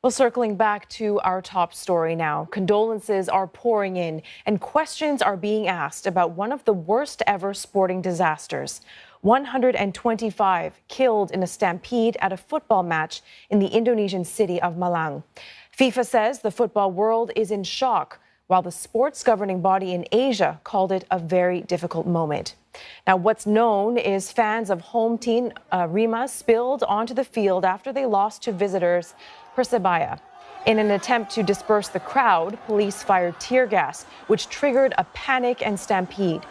Well, circling back to our top story now, condolences are pouring in and questions are being asked about one of the worst ever sporting disasters. 125 killed in a stampede at a football match in the Indonesian city of Malang. FIFA says the football world is in shock, while the sports governing body in Asia called it a very difficult moment. Now, what's known is fans of home team Rima spilled onto the field after they lost to visitors Persebaya. In an attempt to disperse the crowd, police fired tear gas, which triggered a panic and stampede.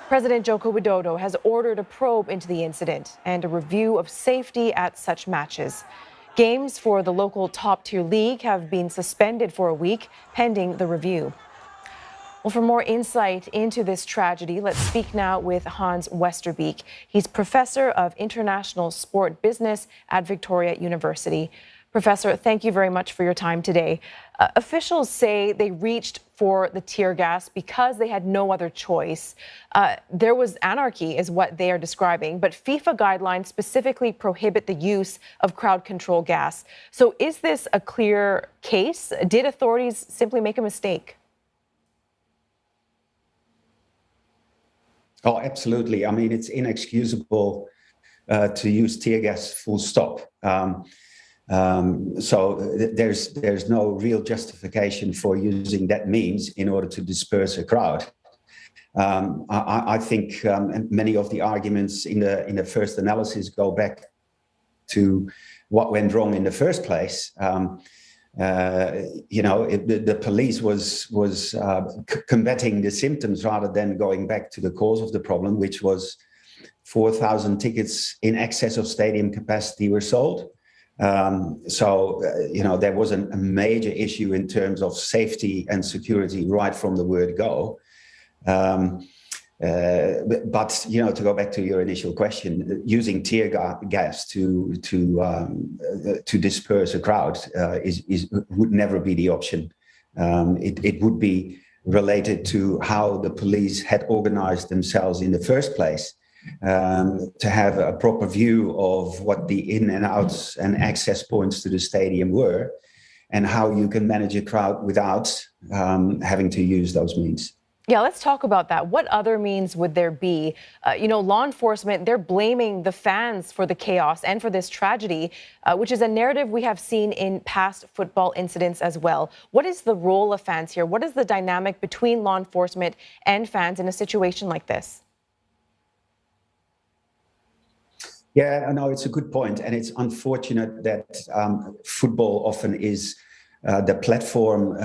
President Joko Widodo has ordered a probe into the incident and a review of safety at such matches. Games for the local top-tier league have been suspended for a week, pending the review. Well, for more insight into this tragedy, let's speak now with Hans Westerbeek. He's professor of international sport business at Victoria University. Professor, thank you very much for your time today. Officials say they reached for the tear gas because they had no other choice. There was anarchy, is what they are describing, but FIFA guidelines specifically prohibit the use of crowd control gas. So is this a clear case? Did authorities simply make a mistake? Oh, absolutely. I mean, it's inexcusable to use tear gas full stop. So there's no real justification for using that means in order to disperse a crowd. I think many of the arguments in the first analysis go back to what went wrong in the first place. The police was combating the symptoms rather than going back to the cause of the problem, which was 4,000 tickets in excess of stadium capacity were sold. There was a major issue in terms of safety and security right from the word go. But to go back to your initial question, using tear gas to disperse a crowd would never be the option. It would be related to how the police had organized themselves in the first place. To have a proper view of what the in and outs and access points to the stadium were, and how you can manage a crowd without having to use those means. Yeah, let's talk about that. What other means would there be? Law enforcement, they're blaming the fans for the chaos and for this tragedy, which is a narrative we have seen in past football incidents as well. What is the role of fans here? What is the dynamic between law enforcement and fans in a situation like this? Yeah, no, it's a good point. And it's unfortunate that football often is the platform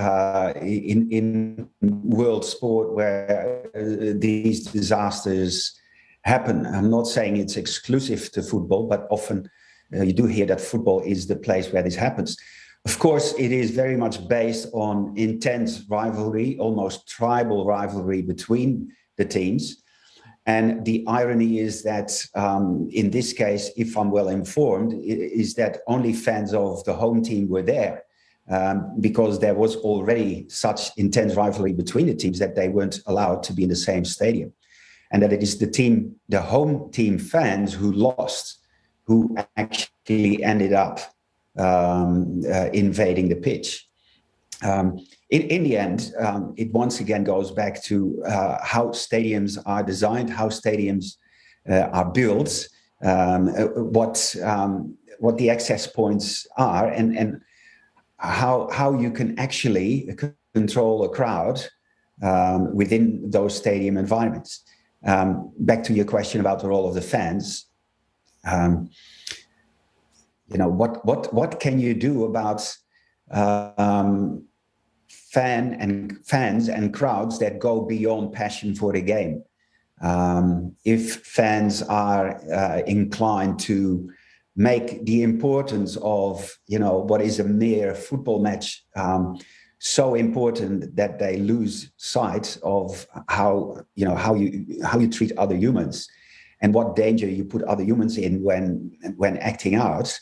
in world sport where these disasters happen. I'm not saying it's exclusive to football, but often you do hear that football is the place where this happens. Of course, it is very much based on intense rivalry, almost tribal rivalry between the teams. And the irony is that in this case, if I'm well informed, is that only fans of the home team were there because there was already such intense rivalry between the teams that they weren't allowed to be in the same stadium. And that it is the home team fans who lost, who actually ended up invading the pitch. In the end, it once again goes back to how stadiums are designed, how stadiums are built, what the access points are, and how you can actually control a crowd within those stadium environments. Back to your question about the role of the fans. What can you do about fans and crowds that go beyond passion for the game? If fans are inclined to make the importance of what is a mere football match so important that they lose sight of how you treat other humans and what danger you put other humans in when acting out.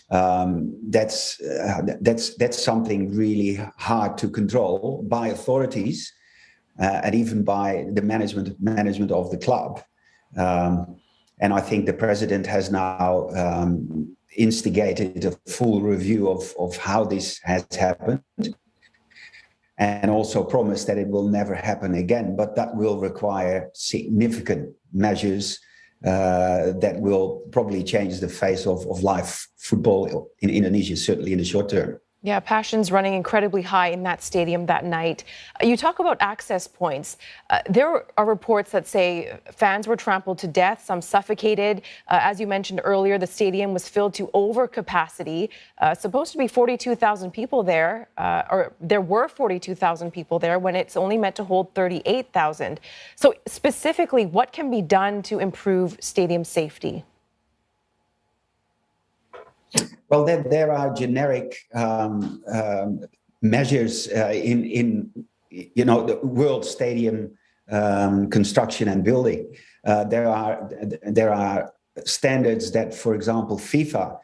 That's something really hard to control by authorities and even by the management of the club. And I think the president has now instigated a full review of how this has happened, and also promised that it will never happen again. But that will require significant measures that will probably change the face of live football in Indonesia, certainly in the short term. Yeah, passions running incredibly high in that stadium that night. You talk about access points. There are reports that say fans were trampled to death, some suffocated. As you mentioned earlier, the stadium was filled to over capacity. Supposed to be 42,000 people there, or there were 42,000 people there when it's only meant to hold 38,000. So specifically, what can be done to improve stadium safety? Well, there are generic measures in the world stadium construction and building. There are standards that, for example, FIFA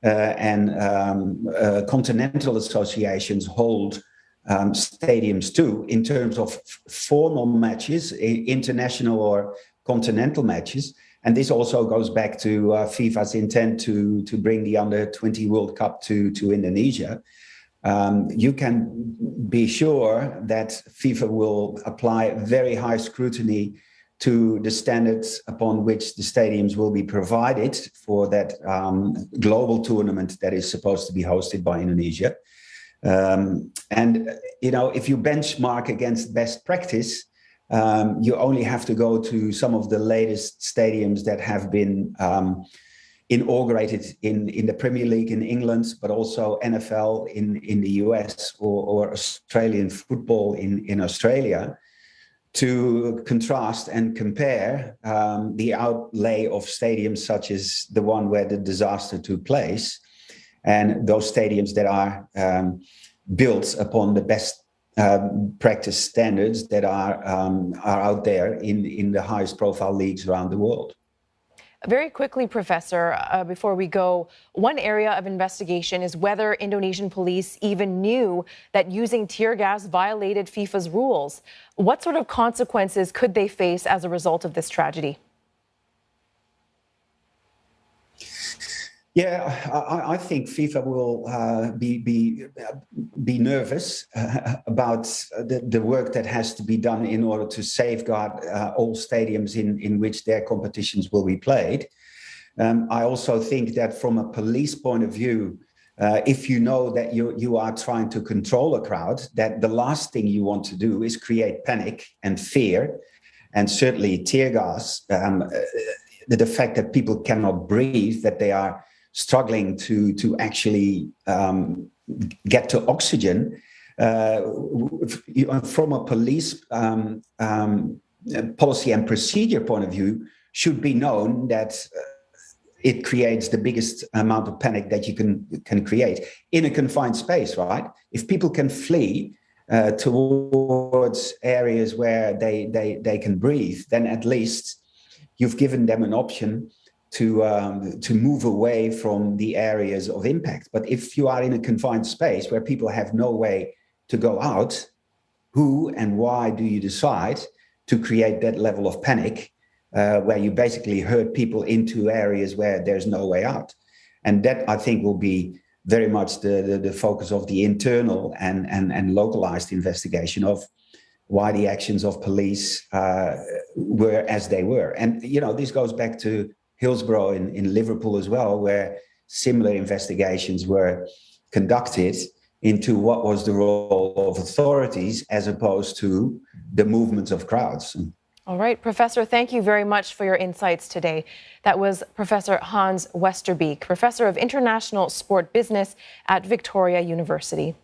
and continental associations hold stadiums to, in terms of formal matches, international or continental matches. And this also goes back to FIFA's intent to bring the Under-20 World Cup to Indonesia. You can be sure that FIFA will apply very high scrutiny to the standards upon which the stadiums will be provided for that global tournament that is supposed to be hosted by Indonesia. If you benchmark against best practice, you only have to go to some of the latest stadiums that have been inaugurated in the Premier League in England, but also NFL in the US or Australian football in Australia, to contrast and compare the outlay of stadiums such as the one where the disaster took place, and those stadiums that are built upon the best practice standards that are out there in the highest profile leagues around the world. Very quickly, Professor, before we go, one area of investigation is whether Indonesian police even knew that using tear gas violated FIFA's rules. What sort of consequences could they face as a result of this tragedy? Yeah, I think FIFA will be nervous about the work that has to be done in order to safeguard all stadiums in which their competitions will be played. I also think that from a police point of view, if you know that you are trying to control a crowd, that the last thing you want to do is create panic and fear, and certainly tear gas. The fact that people cannot breathe, that they are struggling to actually get to oxygen, from a police policy and procedure point of view, should be known that it creates the biggest amount of panic that you can create in a confined space, right? If people can flee towards areas where they can breathe, then at least you've given them an option to move away from the areas of impact. But if you are in a confined space where people have no way to go out, who and why do you decide to create that level of panic, where you basically herd people into areas where there's no way out? And that, I think, will be very much the focus of the internal and localized investigation of why the actions of police were as they were. And, this goes back to Hillsborough in Liverpool as well, where similar investigations were conducted into what was the role of authorities as opposed to the movements of crowds. All right, Professor, thank you very much for your insights today. That was Professor Hans Westerbeek, Professor of International Sport Business at Victoria University.